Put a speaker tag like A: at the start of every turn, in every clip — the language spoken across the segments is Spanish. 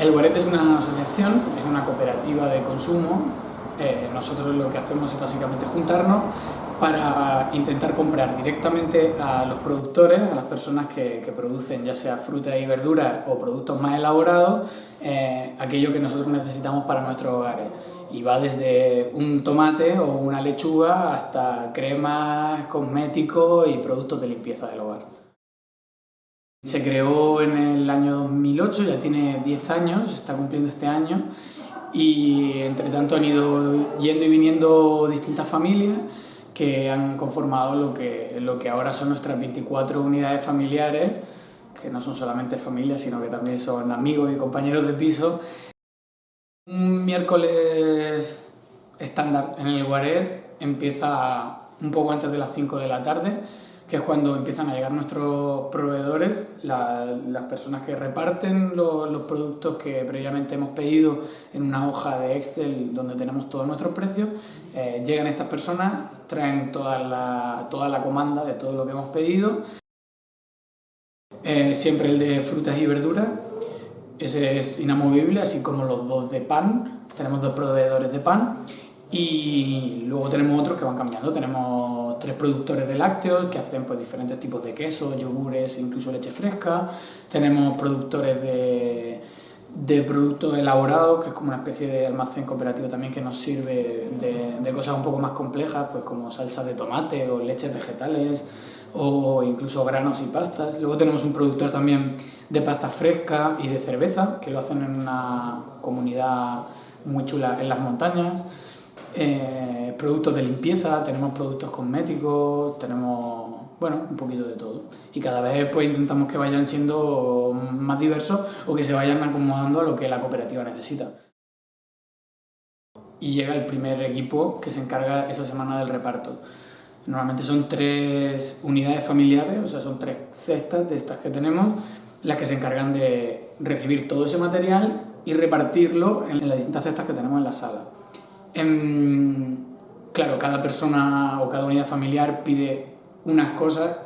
A: El Guaret es una asociación, es una cooperativa de consumo. Nosotros lo que hacemos es básicamente juntarnos para intentar comprar directamente a los productores, a las personas que producen ya sea frutas y verduras o productos más elaborados, aquello que nosotros necesitamos para nuestros hogares. Y va desde un tomate o una lechuga hasta cremas, cosméticos y productos de limpieza del hogar. Se creó en el año 2008, ya tiene 10 años, se está cumpliendo este año, y entre tanto han ido yendo y viniendo distintas familias que han conformado lo que ahora son nuestras 24 unidades familiares, que no son solamente familias, sino que también son amigos y compañeros de piso. Un miércoles estándar en el Guaret empieza un poco antes de las 5 de la tarde, que es cuando empiezan a llegar nuestros proveedores, las personas que reparten los productos que previamente hemos pedido en una hoja de Excel donde tenemos todos nuestros precios. Llegan estas personas, traen toda la comanda de todo lo que hemos pedido. Siempre el de frutas y verduras, ese es inamovible, así como los dos de pan. Tenemos 2 proveedores de pan. Y luego tenemos otros que van cambiando. Tenemos 3 productores de lácteos que hacen pues diferentes tipos de quesos, yogures, incluso leche fresca. Tenemos productores de productos elaborados, que es como una especie de almacén cooperativo también que nos sirve de cosas un poco más complejas, pues como salsas de tomate o leches vegetales o incluso granos y pastas. Luego tenemos un productor también de pasta fresca y de cerveza, que lo hacen en una comunidad muy chula en las montañas. Productos de limpieza, tenemos productos cosméticos, tenemos, bueno, un poquito de todo. Y cada vez pues intentamos que vayan siendo más diversos o que se vayan acomodando a lo que la cooperativa necesita. Y llega el primer equipo que se encarga esa semana del reparto. Normalmente son 3 unidades familiares, o sea, son 3 cestas de estas que tenemos, las que se encargan de recibir todo ese material y repartirlo en las distintas cestas que tenemos en la sala. Claro, cada persona o cada unidad familiar pide unas cosas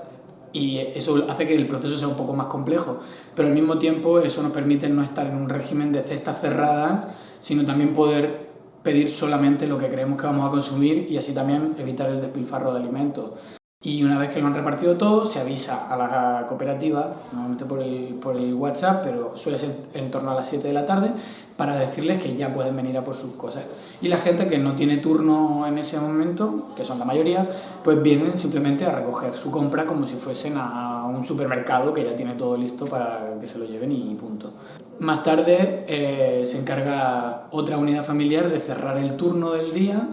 A: y eso hace que el proceso sea un poco más complejo, pero al mismo tiempo eso nos permite no estar en un régimen de cestas cerradas, sino también poder pedir solamente lo que creemos que vamos a consumir y así también evitar el despilfarro de alimentos. Y una vez que lo han repartido todo, se avisa a la cooperativa, normalmente por el WhatsApp, pero suele ser en torno a las 7 de la tarde, para decirles que ya pueden venir a por sus cosas. Y la gente que no tiene turno en ese momento, que son la mayoría, pues vienen simplemente a recoger su compra como si fuesen a un supermercado que ya tiene todo listo para que se lo lleven y punto. Más tarde se encarga otra unidad familiar de cerrar el turno del día.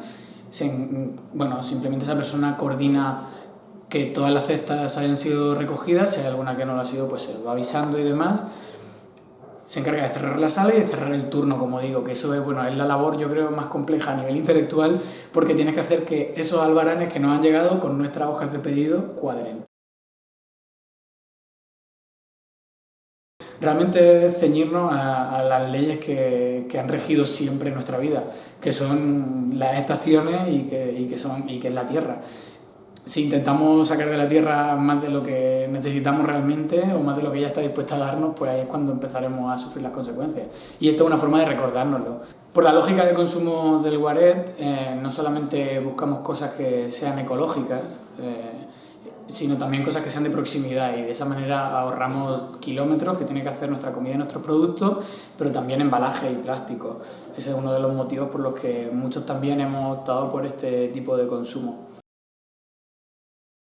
A: Simplemente esa persona coordina que todas las cestas hayan sido recogidas, si hay alguna que no lo ha sido, pues se va avisando y demás. Se encarga de cerrar la sala y de cerrar el turno, como digo, que eso es la labor, yo creo, más compleja a nivel intelectual, porque tienes que hacer que esos albaranes que nos han llegado con nuestras hojas de pedido cuadren. Realmente ceñirnos a las leyes que han regido siempre nuestra vida, que son las estaciones y que es la tierra. Si intentamos sacar de la tierra más de lo que necesitamos realmente o más de lo que ella está dispuesta a darnos, pues ahí es cuando empezaremos a sufrir las consecuencias. Y esto es una forma de recordárnoslo. Por la lógica de consumo del Guaret, no solamente buscamos cosas que sean ecológicas, sino también cosas que sean de proximidad, y de esa manera ahorramos kilómetros que tiene que hacer nuestra comida y nuestros productos, pero también embalaje y plástico. Ese es uno de los motivos por los que muchos también hemos optado por este tipo de consumo.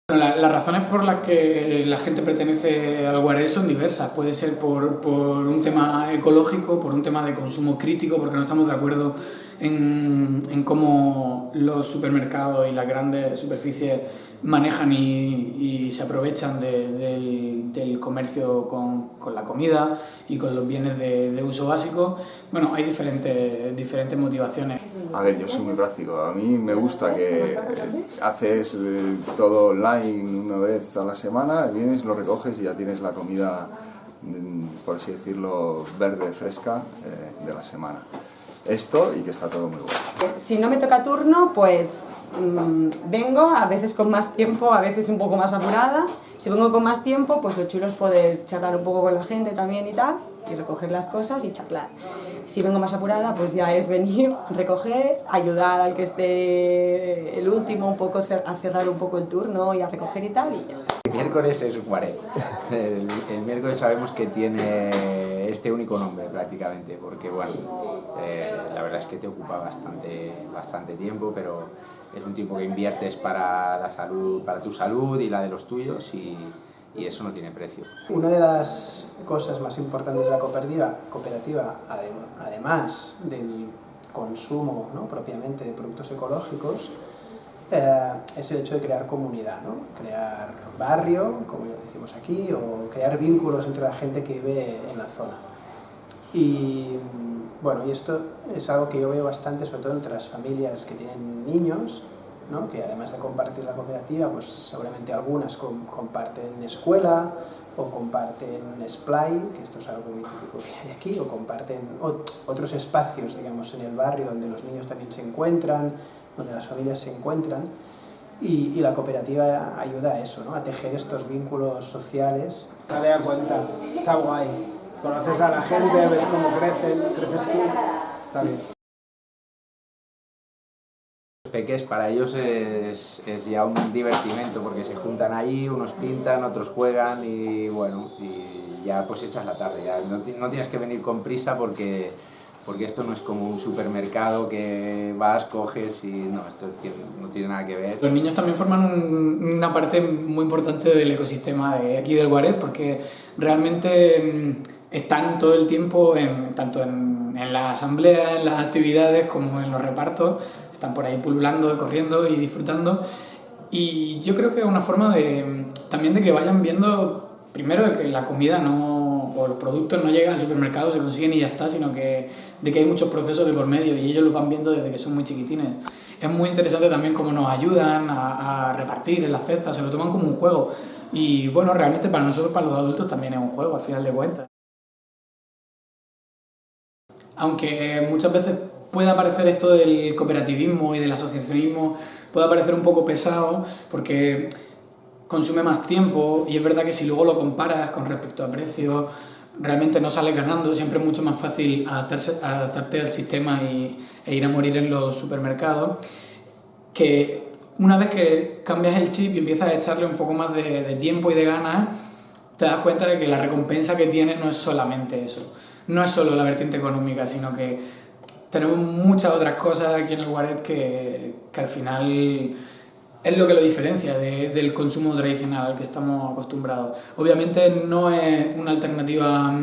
A: Las razones por las que la gente pertenece al Guaret son diversas. Puede ser por un tema ecológico, por un tema de consumo crítico, porque no estamos de acuerdo en cómo los supermercados y las grandes superficies manejan y se aprovechan del comercio con la comida y con los bienes de uso básico. Bueno, hay diferentes motivaciones.
B: A ver, yo soy muy práctico. A mí me gusta que haces todo online una vez a la semana, vienes, lo recoges y ya tienes la comida, por así decirlo, verde, fresca de la semana. Esto y que está todo muy bueno.
C: Si no me toca turno, pues vengo, a veces con más tiempo, a veces un poco más apurada. Si vengo con más tiempo, pues lo chulo es poder charlar un poco con la gente también y tal. y recoger las cosas y charlar. Si vengo más apurada, pues ya es venir, recoger, ayudar al que esté el último un poco a cerrar un poco el turno y a recoger y tal, y ya está.
D: El miércoles es Guaret. El miércoles sabemos que tiene este único nombre prácticamente, porque bueno, la verdad es que te ocupa bastante tiempo, pero es un tiempo que inviertes para la salud, para tu salud y la de los tuyos, y eso no tiene precio.
E: Una de las cosas más importantes de la cooperativa, además del consumo, ¿no?, propiamente de productos ecológicos, es el hecho de crear comunidad, ¿no? Crear barrio, como decimos aquí, o crear vínculos entre la gente que vive en la zona. Y bueno, y esto es algo que yo veo bastante, sobre todo entre las familias que tienen niños, ¿no?, que además de compartir la cooperativa, pues seguramente algunas comparten escuela, o comparten Splay, que esto es algo muy típico que hay aquí, o comparten otros espacios, digamos, en el barrio donde los niños también se encuentran, donde las familias se encuentran, y la cooperativa ayuda a eso, ¿no?, a tejer estos vínculos sociales.
F: Dale a cuenta, está guay. Conoces a la gente, ves cómo creces tú, está bien.
D: Los peques, para ellos es ya un divertimento, porque se juntan ahí, unos pintan, otros juegan, y bueno, y ya pues echas la tarde. Ya no tienes que venir con prisa porque esto no es como un supermercado que vas, coges y no, esto no tiene nada que ver.
A: Los niños también forman una parte muy importante del ecosistema de aquí del Guaret, porque realmente están todo el tiempo, tanto en la asamblea, en las actividades, como en los repartos. Están por ahí pululando, corriendo y disfrutando. Y yo creo que es una forma también de que vayan viendo, primero, de que la comida o los productos no llegan al supermercado, se consiguen y ya está, sino de que hay muchos procesos de por medio, y ellos lo van viendo desde que son muy chiquitines. Es muy interesante también cómo nos ayudan a repartir en las cestas, se lo toman como un juego. Y bueno, realmente para nosotros, para los adultos, también es un juego, al final de cuentas. Aunque muchas veces pueda parecer esto del cooperativismo y del asociacionismo, pueda parecer un poco pesado, porque consume más tiempo, y es verdad que si luego lo comparas con respecto a precios, realmente no sales ganando. Siempre es mucho más fácil adaptarte al sistema e ir a morir en los supermercados, que una vez que cambias el chip y empiezas a echarle un poco más de tiempo y de ganas, te das cuenta de que la recompensa que tiene no es solamente eso, no es solo la vertiente económica, sino que tenemos muchas otras cosas aquí en el Guaret que al final es lo que lo diferencia del consumo tradicional al que estamos acostumbrados. Obviamente no es una alternativa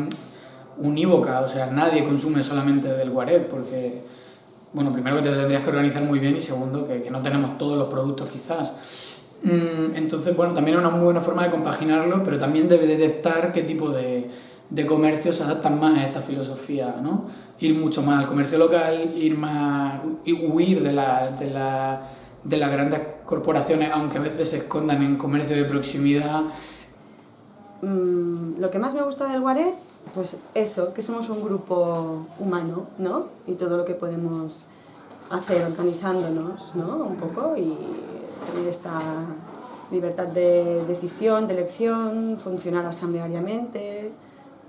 A: unívoca, o sea, nadie consume solamente del Guaret, porque, bueno, primero que te tendrías que organizar muy bien, y segundo que no tenemos todos los productos quizás. Entonces, bueno, también es una muy buena forma de compaginarlo, pero también debe detectar qué tipo de comercios se adaptan más a esta filosofía, ¿no? Ir mucho más al comercio local, huir de las grandes corporaciones, aunque a veces se escondan en comercio de proximidad.
C: Lo que más me gusta del Guaret, pues eso, que somos un grupo humano, ¿no? Y todo lo que podemos hacer organizándonos, ¿no?, un poco, y tener esta libertad de decisión, de elección, funcionar asambleariamente,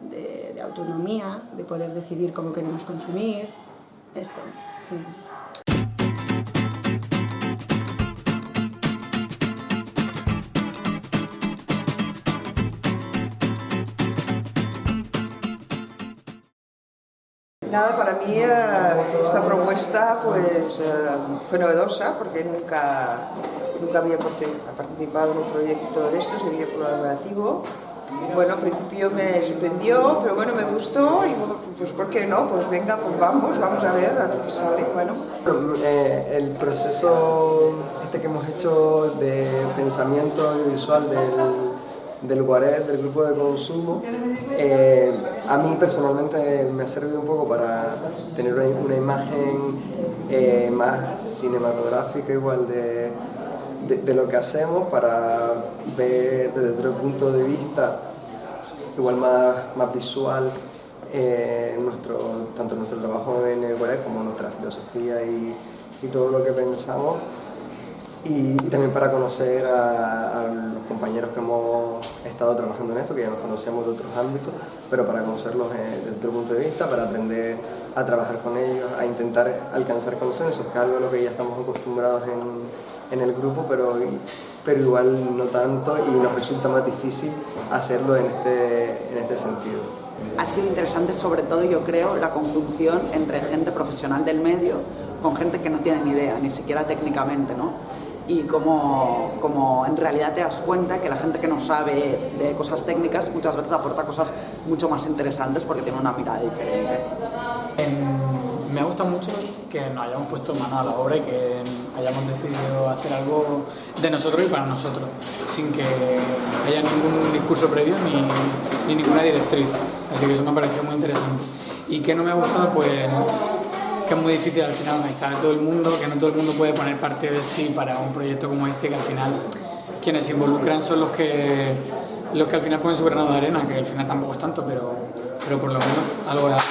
C: de autonomía, de poder decidir cómo queremos consumir, esto, sí.
G: Nada, para mí esta propuesta pues, fue novedosa, porque nunca había participado en un proyecto de estos, de vida colaborativo. Bueno, al principio me sorprendió, pero bueno, me gustó, y pues ¿por qué no? Pues venga, pues vamos a ver qué sale. Bueno.
H: El proceso que hemos hecho de pensamiento audiovisual del Guaret, del grupo de consumo, a mí personalmente me ha servido un poco para tener una imagen más cinematográfica igual de lo que hacemos, para ver desde otro punto de vista igual más visual tanto nuestro trabajo en el Guaret como nuestra filosofía y todo lo que pensamos. y también para conocer a los compañeros que hemos estado trabajando en esto, que ya nos conocemos de otros ámbitos, pero para conocerlos desde otro punto de vista, para aprender a trabajar con ellos, a intentar alcanzar consensos, que es algo a lo que ya estamos acostumbrados en el grupo, pero igual no tanto, y nos resulta más difícil hacerlo en este sentido.
I: Ha sido interesante, sobre todo, yo creo, la conjunción entre gente profesional del medio con gente que no tiene ni idea, ni siquiera técnicamente, ¿no? Y como en realidad te das cuenta que la gente que no sabe de cosas técnicas muchas veces aporta cosas mucho más interesantes porque tiene una mirada diferente.
A: Me gusta mucho que nos hayamos puesto mano a la obra y que hayamos decidido hacer algo de nosotros y para nosotros, sin que haya ningún discurso previo ni ninguna directriz. Así que eso me ha parecido muy interesante. Y que no me ha gustado, pues que es muy difícil al final organizar a todo el mundo, que no todo el mundo puede poner parte de sí para un proyecto como este, que al final quienes se involucran son los que al final ponen su granado de arena, que al final tampoco es tanto, pero por lo menos algo es algo.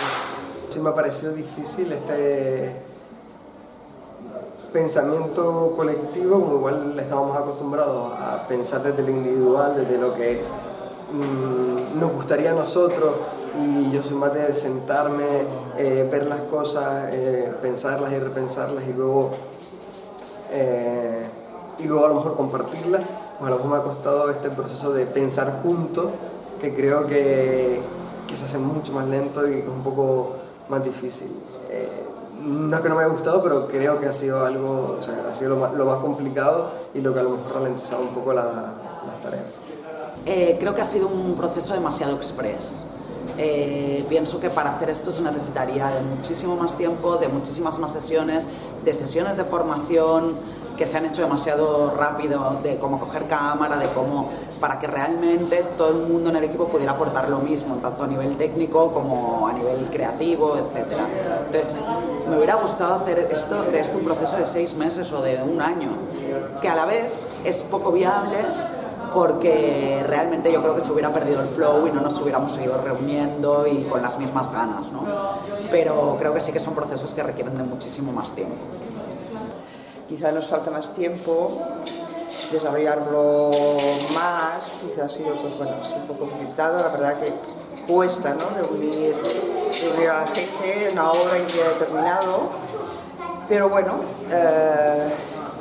H: Sí, me ha parecido difícil este pensamiento colectivo, como igual estábamos acostumbrados a pensar desde lo individual, desde lo que nos gustaría a nosotros, y yo soy más de sentarme, ver las cosas, pensarlas y repensarlas y luego a lo mejor compartirlas. Pues a lo mejor me ha costado este proceso de pensar juntos, que creo que se hace mucho más lento y que es un poco más difícil. No es que no me haya gustado, pero creo que ha sido algo, o sea, ha sido lo más complicado y lo que a lo mejor ha ralentizado un poco las tareas.
I: Creo que ha sido un proceso demasiado express. Pienso que para hacer esto se necesitaría de muchísimo más tiempo, de muchísimas más sesiones, de sesiones de formación que se han hecho demasiado rápido, de cómo coger cámara, de cómo, para que realmente todo el mundo en el equipo pudiera aportar lo mismo, tanto a nivel técnico como a nivel creativo, etc. Entonces, me hubiera gustado hacer de esto un proceso de 6 meses o de 1 año, que a la vez es poco viable, porque realmente yo creo que se hubiera perdido el flow y no nos hubiéramos seguido reuniendo y con las mismas ganas, ¿no? Pero creo que sí que son procesos que requieren de muchísimo más tiempo.
G: Quizá nos falta más tiempo, desarrollarlo más, quizá ha sido pues bueno, es un poco complicado, la verdad que cuesta, ¿no? reunir a la gente en una hora en que ha determinado, pero bueno,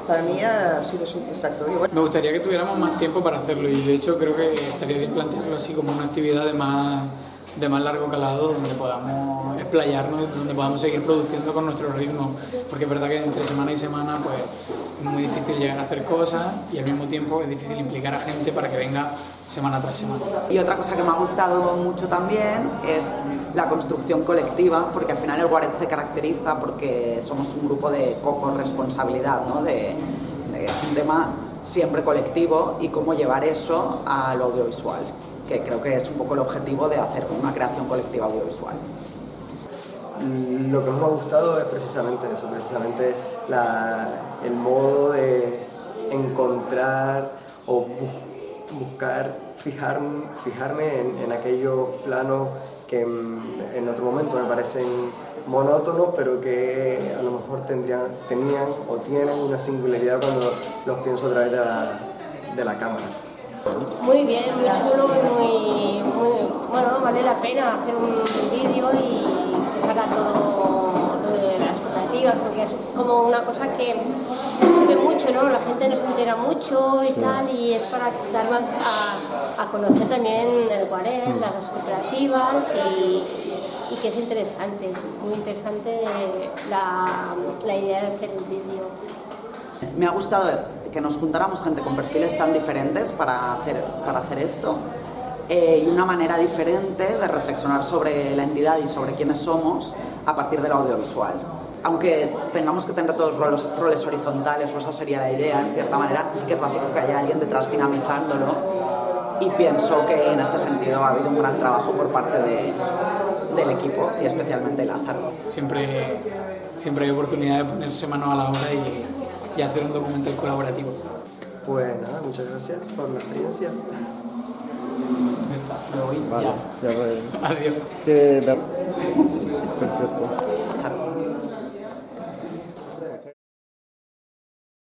G: para mí ha sido satisfactorio.
A: Me gustaría que tuviéramos más tiempo para hacerlo, y de hecho creo que estaría bien plantearlo así como una actividad de más largo calado, donde podamos explayarnos, donde podamos seguir produciendo con nuestro ritmo, porque es verdad que entre semana y semana pues es muy difícil llegar a hacer cosas, y al mismo tiempo es difícil implicar a gente para que venga semana tras semana.
I: Y otra cosa que me ha gustado mucho también es la construcción colectiva, porque al final el Guaret se caracteriza porque somos un grupo de co-corresponsabilidad, ¿no? Es un tema siempre colectivo, y cómo llevar eso al audiovisual, que creo que es un poco el objetivo de hacer una creación colectiva audiovisual.
H: Lo que más me ha gustado es precisamente eso, el modo de encontrar o buscar, fijarme en aquellos planos que en otro momento me parecen monótonos, pero que a lo mejor tenían o tienen una singularidad cuando los pienso a través de la cámara.
J: Muy bien, muy chulo, muy bueno, vale la pena hacer un vídeo y que salga todo lo de las cooperativas, porque es como una cosa que no se ve mucho, ¿no? La gente no se entera mucho y tal, y es para dar más a conocer también el Guaret, las cooperativas, y que es interesante, muy interesante la idea de hacer el vídeo.
I: Me ha gustado que nos juntáramos gente con perfiles tan diferentes para hacer esto, y una manera diferente de reflexionar sobre la entidad y sobre quiénes somos a partir del audiovisual. Aunque tengamos que tener todos roles horizontales, o esa sería la idea, en cierta manera, sí que es básico que haya alguien detrás dinamizándolo, y pienso que en este sentido ha habido un gran trabajo por parte del equipo, y especialmente Lázaro.
A: Siempre hay oportunidad de ponerse mano a la obra y hacer un documental colaborativo.
H: Pues nada, muchas gracias por la experiencia.
A: Me voy
K: vale,
A: ya.
K: Ya voy.
A: Adiós.
K: Perfecto.